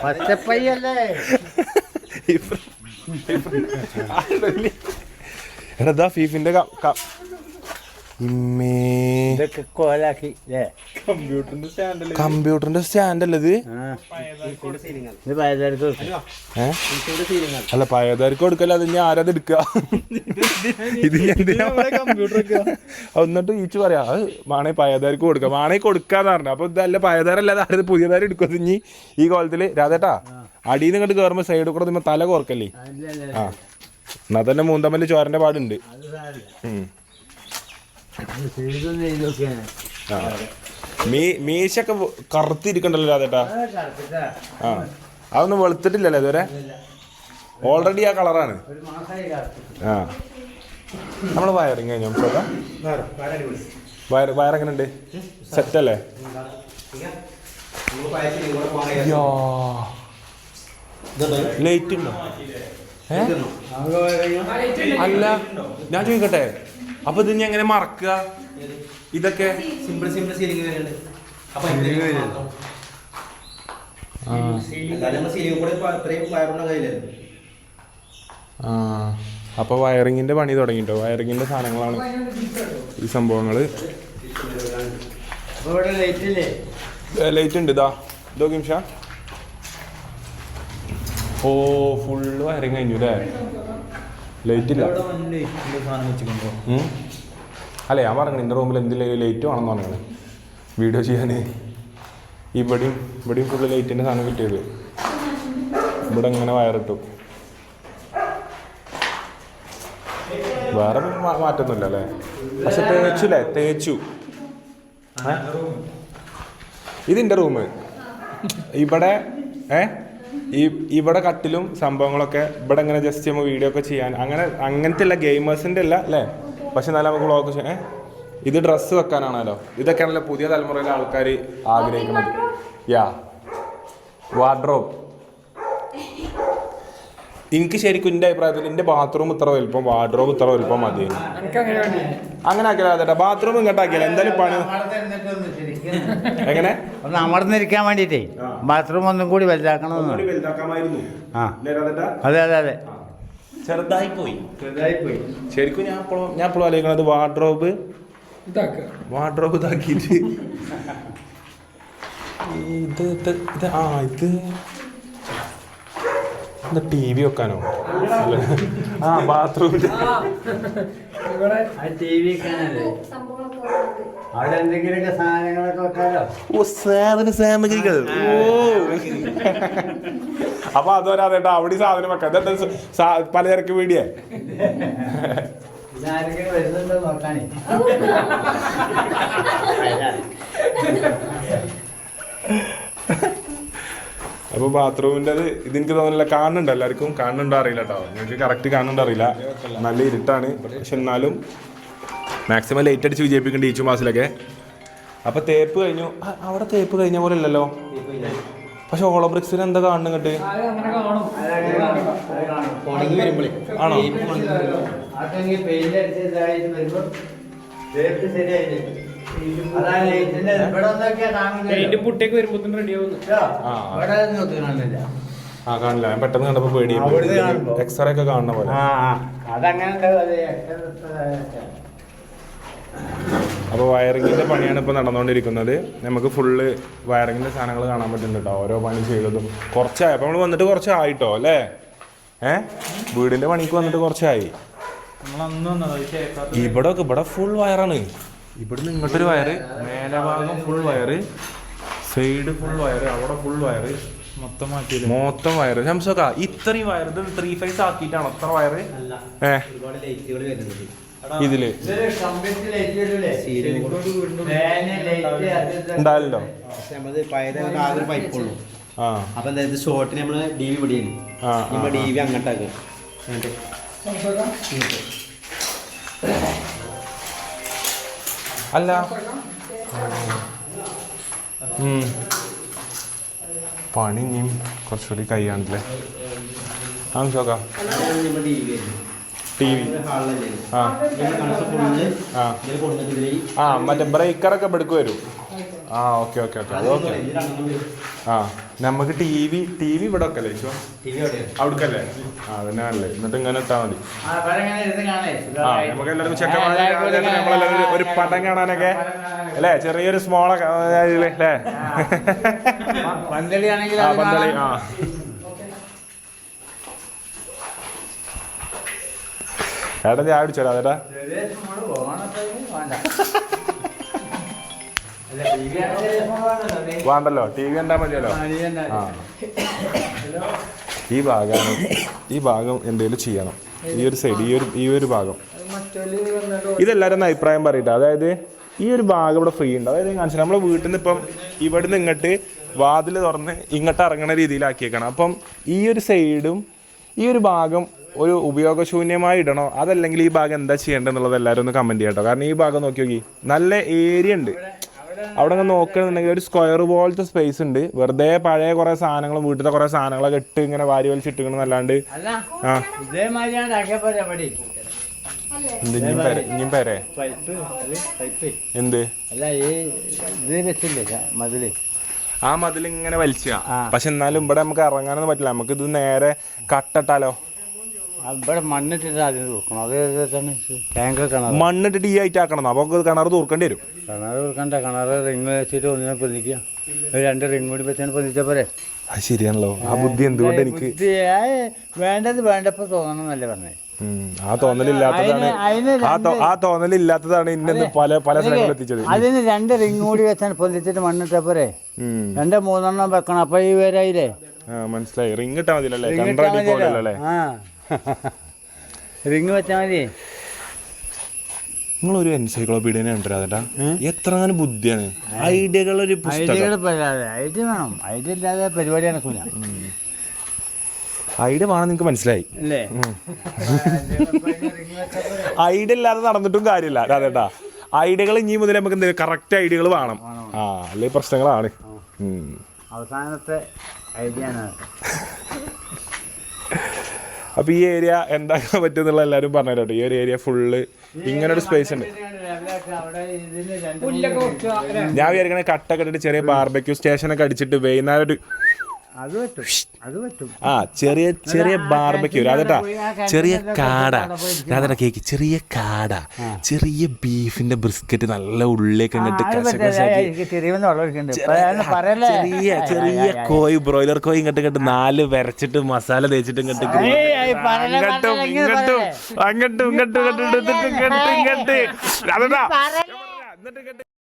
പച്ചപ്പയ്യല്ലേ എടാ ഫീഫിന്റെ ഇതൊക്കെ കോലാക്കി കമ്പ്യൂട്ടറിന്റെ സ്റ്റാൻഡ് അല്ലേ ഇത്? അല്ല പഴയതാർക്ക് കൊടുക്കല്ല, അത് ഞാൻ ആരത് എടുക്കുക? ഇത് എന്നിട്ട് ഈച്ച് പറയാ അത് വേണേ പഴയതാർക്ക് കൊടുക്കാം, വേണേ കൊടുക്കാന്ന് പറഞ്ഞു. അപ്പൊ ഇതല്ല പഴയതാരല്ലാതെ ആരത് പുതിയതാരം എടുക്കുക? ഇനി ഈ കോലത്തില് രാധേട്ടാ അടിയിൽ നിന്ന് ഇങ്ങോട്ട് കയറുമ്പോ സൈഡിൽ കൂടെ നിങ്ങൾ തല കോർക്കല്ലേ? ആ എന്നാ തന്നെ മൂന്തമ്മല് ചോരന്റെ പാടുണ്ട്. മീശൊക്കെ കറുത്തിരിക്കണ്ടല്ലോ രാധേട്ടാ. ആ അതൊന്നും വെളുത്തിട്ടില്ലല്ലോ ഇതുവരെ, ഓൾറെഡി ആ കളറാണ്. ആ നമ്മള് വയറിങ് കഴിഞ്ഞു. വയറെങ്ങനെ ഉണ്ട്? സെറ്റല്ലേ? ലൈറ്റ് ഉണ്ടോ? അല്ല ഞാൻ ചോദിക്കട്ടെ, അപ്പൊ ഇത് എങ്ങനെ മറക്കുക ഇതൊക്കെ? അപ്പൊ വയറിങ്ങിന്റെ പണി തുടങ്ങിട്ടോ. വയറിങ്ങിന്റെ സാധനങ്ങളാണ് ഈ സംഭവങ്ങള്. ലൈറ്റ് ഉണ്ട് ഇതാ ഇതോ നിമിഷ. ഓ ഫുള്ള് വയറിങ് കഴിഞ്ഞു അല്ലേ? ലൈറ്റ് ഇല്ല. അല്ലേ ഞാൻ പറഞ്ഞു എൻ്റെ റൂമിൽ എന്തെങ്കിലും ലൈറ്റ് വേണമെന്ന് പറഞ്ഞത് വീഡിയോ ചെയ്യാൻ. ഇവിടെയും ഫുള്ള് ലൈറ്റിൻ്റെ സാധനം കിട്ടിയത്. ഇവിടെ ഇങ്ങനെ വയറിട്ടു. വേറെ മാറ്റൊന്നുമില്ല അല്ലേ? പക്ഷെ തേച്ചു. ഇതിൻ്റെ റൂം ഇവിടെ ഇവിടെ കട്ടിലും സംഭവങ്ങളൊക്കെ ഇവിടെ ഇങ്ങനെ ജസ്റ്റ് നമ്മൾ വീഡിയോ ഒക്കെ ചെയ്യാൻ അങ്ങനത്തെ അല്ല, ഗെയിമേഴ്സിൻ്റെ അല്ല അല്ലേ? പക്ഷെ എന്നാലും നമുക്ക് വ്ളോഗ് ചെയ്യാൻ. ഇത് ഡ്രസ്സ് വെക്കാനാണല്ലോ. ഇതൊക്കെയാണല്ലോ പുതിയ തലമുറയിലെ ആൾക്കാർ ആഗ്രഹിക്കുന്നത്. വാർഡ്രോബ്. എനിക്ക് ശരിക്കും എൻ്റെ അഭിപ്രായത്തിൽ എൻ്റെ ബാത്റൂം ഇത്ര വലുപ്പം, വാർഡ്രോബ് ഇത്ര വലുപ്പം മതി. അങ്ങനെ ആക്കിയാ ബാത്റൂം ഇങ്ങോട്ട് ആക്കിയാലോ എന്തായാലും പണി. എങ്ങനെ അമർന്നിരിക്കാൻ വേണ്ടിട്ടേ ബാത്റൂം ഒന്നും കൂടി വലുതാക്കണമെന്ന്. അതെ അതെ അതെ, ചെറുതായി പോയി. ശരിക്കും ഞാൻ എപ്പോഴും ആലോചിക്കണത് വാർഡ്രോബ് ഇതാക്കിയിട്ട് ഇത് TV വെക്കാനോ? ബാത്റൂമിൽ സാമഗ്രികൾ. അപ്പൊ അതുവരാതേട്ടാ അവിടെ സാധനം വെക്കാം. പലചരക്ക് വീടിയേ. അപ്പൊ ബാത്റൂമിൻ്റെ ഇതെനിക്ക് തോന്നുന്നില്ല. കാണുന്നുണ്ട്, എല്ലാവർക്കും കാണുന്നുണ്ടോ അറിയില്ല കേട്ടോ. നിങ്ങൾക്ക് കറക്റ്റ് കാണുന്നുണ്ടോ അറിയില്ല, നല്ല ഇരുട്ടാണ്. പക്ഷെ എന്നാലും മാക്സിമം ലൈറ്റ് അടിച്ച് വിജയിപ്പിക്കേണ്ട ഈച്ചു മാസിലൊക്കെ. അപ്പൊ തേപ്പ് കഴിഞ്ഞു. അവിടെ തേപ്പ് കഴിഞ്ഞ പോലെ അല്ലല്ലോ. പക്ഷെ ഓളോ ബ്രിക്സിന് എന്താ കാണുന്നു ഇങ്ങോട്ട്? ആണോ? കാണില്ല. ഞാൻ പെട്ടെന്ന് കണ്ടപ്പോ പേടി. എക്സ്റേ ഒക്കെ കാണുന്ന പോലെ. അപ്പോൾ വയറിങ്ങിൻ്റെ പണിയാണ് ഇപ്പോൾ നടന്നുകൊണ്ടിരിക്കുന്നത്. നമുക്ക് ഫുള്ള് വയറിങ്ങിൻ്റെ സാധനങ്ങൾ കാണാൻ പറ്റുന്നുണ്ട് കേട്ടോ. ഓരോ പണി ചെയ്തതും കുറച്ചായി. അപ്പോൾ നമ്മൾ വന്നിട്ട് കുറച്ചായിട്ടോ അല്ലേ? വീടിൻ്റെ പണിക്ക് വന്നിട്ട് കുറച്ചായി. ഇവിടെ ഫുൾ വയറാണ്. ഇവിടുന്ന് ഇങ്ങോട്ടൊരു വയറ്, മേലെ ഭാഗം ഫുൾ വയറ്, സൈഡ് ഫുൾ വയറ്, അവിടെ ഫുൾ വയറ്, മൊത്തം വയറ്. ശംസൊക്കെ ഇത്രയും വയറ് ഇത് 3 ഫേസ് ആക്കിയിട്ടാണ് അത്ര വയറ്. ഇതില് ഉണ്ടാവല്ലോ. അപ്പൊ എന്തായാലും ഷോർട്ടിന് നമ്മള് DV പിടിയാണ്. DV അങ്ങോട്ടാക്കുക. അല്ല പണി ഇനിയും കുറച്ചുകൂടി കഴിയാണ്ടല്ലേ? നോക്കാം. TV മറ്റേ ബ്രേക്കറൊക്കെ എടുക്കു വരും. ആ ഓക്കെ ഓക്കെ ഓക്കെ അത് ഓക്കെ. ആ നമുക്ക് ടി വി ഇവിടെ ഒക്കെ അല്ലേ അവിടക്കല്ലേ? ആ അതന്നെ അല്ലേ. എന്നിട്ട് ഇങ്ങനെ ഇട്ടാൽ മതി. ആ നമുക്ക് എല്ലാവർക്കും നമ്മളെല്ലാവരും ഒരു പടം കാണാനൊക്കെ അല്ലേ, ചെറിയൊരു സ്മോളൊക്കെ അല്ലേ പന്തളി ആണെങ്കിൽ ആ പന്തളി. ആ ചേട്ടാ ചായ കുടിച്ചോടാ ചേട്ടാ. വേണ്ടല്ലോ, ടി വി കണ്ടാൽ മതിയല്ലോ. ആ ഈ ഭാഗം എന്തെങ്കിലും ചെയ്യണം. ഈ ഒരു സൈഡ് ഈ ഒരു ഭാഗം ഇതെല്ലാവരും ഒന്ന് അഭിപ്രായം പറയട്ടെ. അതായത് ഈ ഒരു ഭാഗം ഇവിടെ ഫ്രീ ഉണ്ട്. അതായത് കാണിച്ചാൽ നമ്മളെ വീട്ടിൽ നിന്ന് ഇപ്പം ഇവിടുന്ന് ഇങ്ങോട്ട് വാതിൽ തുറന്ന് ഇങ്ങോട്ട് ഇറങ്ങുന്ന രീതിയിലാക്കിയേക്കണം. അപ്പം ഈ ഒരു സൈഡും ഈ ഒരു ഭാഗം ഒരു ഉപയോഗശൂന്യമായി ഇടണോ, അതല്ലെങ്കിൽ ഈ ഭാഗം എന്താ ചെയ്യേണ്ടതെന്നുള്ളത് എല്ലാവരും ഒന്ന് കമൻറ്റ് ചെയ്യട്ടോ. കാരണം ഈ ഭാഗം നോക്കി നല്ല ഏരിയ ഉണ്ട്. അവിടെ നിന്ന് നോക്കുകയാണെന്നുണ്ടെങ്കിൽ ഒരു സ്ക്വയർ പോലത്തെ സ്പേസ് ഉണ്ട്. വെറുതെ പഴയ കുറേ സാധനങ്ങളും വീട്ടിലത്തെ കുറേ സാധനങ്ങളൊക്കെ ഇട്ട് ഇങ്ങനെ വാരി വലിച്ചിട്ടിരിക്കണമെന്നല്ലാണ്ട് ഇനിയും പേരെ എന്ത് ആ മതിലിങ്ങനെ വലിച്ച. പക്ഷെ എന്നാലും ഇവിടെ നമുക്ക് ഇറങ്ങാനൊന്നും പറ്റില്ല. നമുക്ക് ഇത് നേരെ കട്ടിട്ടാലോ? ഇവിടെ മണ്ണിട്ടിട്ട് ആദ്യം തൂക്കണം. അത് ടാങ്ക് കിണർ മണ്ണിട്ടിട്ട് ഈ ആയിട്ട് ആക്കണം. അപ്പോൾ കിണർ തൂർക്കേണ്ടി വരും. കിണർ തൂർക്കണ്ട. കിണർ റിങ് വെച്ചിട്ട് ഒന്നിനെ പൊതിക്കുക. 2 റിങ് കൂടി വെച്ചാൽ പൊതിച്ച പോരെ. അത് ശരിയാണല്ലോ. ആ ബുദ്ധി എന്തുകൊണ്ട് എനിക്ക് വേണ്ടത് വേണ്ടപ്പോ തോന്നണമെന്നല്ലേ പറഞ്ഞേ. ആ തോന്നലില്ലാത്തതാണ് ആ തോന്നലില്ലാത്തതാണ് ഇന്നെ പല സ്ഥലങ്ങളിൽ എത്തിച്ചത്. അതിന് 2 റിങ് കൂടി വെച്ചാൽ പൊതിച്ചിട്ട് മണ്ണിട്ട പോരെ. 2-3 വെക്കണം. അപ്പൊ ഈ പേരായില്ലേ. മനസ്സിലായി. റിങ് ഇട്ടാ മതിയല്ലേ? കിണറല്ലേ? റിങ് വെച്ചാൽ മതി. നിങ്ങളൊരു എൻസൈക്ലോപീഡിയനെ കണ്ടിരാ എത്ര ബുദ്ധിയാണ്. ഐഡിയകളൊരു ഐഡിയ വേണം. ഐഡിയ ഇല്ലാതെ പരിപാടി നടക്കൂല. ഐഡിയ വേണം. നിങ്ങൾക്ക് മനസ്സിലായി അല്ലേ? ഐഡിയ ഇല്ലാതെ നടന്നിട്ടും കാര്യമില്ല രാധേട്ടാ. ഐഡിയകൾ ഇനി മുതൽ നമുക്ക് എന്തെങ്കിലും കറക്റ്റ് ഐഡിയകൾ വേണം. അല്ലെ പ്രശ്നങ്ങളാണ്. അവസാനത്തെ ഐഡിയ ആണ്. അപ്പൊ ഈ ഏരിയ എന്താക്കാൻ പറ്റുന്നുള്ള എല്ലാവരും പറഞ്ഞു കേട്ടോ. ഈ ഒരു ഏരിയ ഫുള്ള് ഇങ്ങനെ ഒരു സ്പേസ് ഉണ്ട്. ഞാൻ വിചാരിക്കണേ കട്ടൊക്കെ ഇട്ടിട്ട് ചെറിയ ബാർബക്യൂ സ്റ്റേഷനൊക്കെ അടിച്ചിട്ട് വൈകുന്നേരം ഒരു ചെറിയ ബാർബക്യൂ രാധേട്ടാ. ചെറിയ കാട രാധേട്ടാ കേക്ക്. ചെറിയ കാട, ചെറിയ ബീഫിന്റെ ബ്രിസ്ക്കറ്റ് നല്ല ഉള്ളിലേക്ക് ചെറിയ കോഴി, ബ്രോയിലർ കോഴി ഇങ്ങോട്ട് 4 വരച്ചിട്ട് മസാല തേച്ചിട്ട് ഇങ്ങോട്ട് അങ്ങോട്ടും ഇങ്ങോട്ടും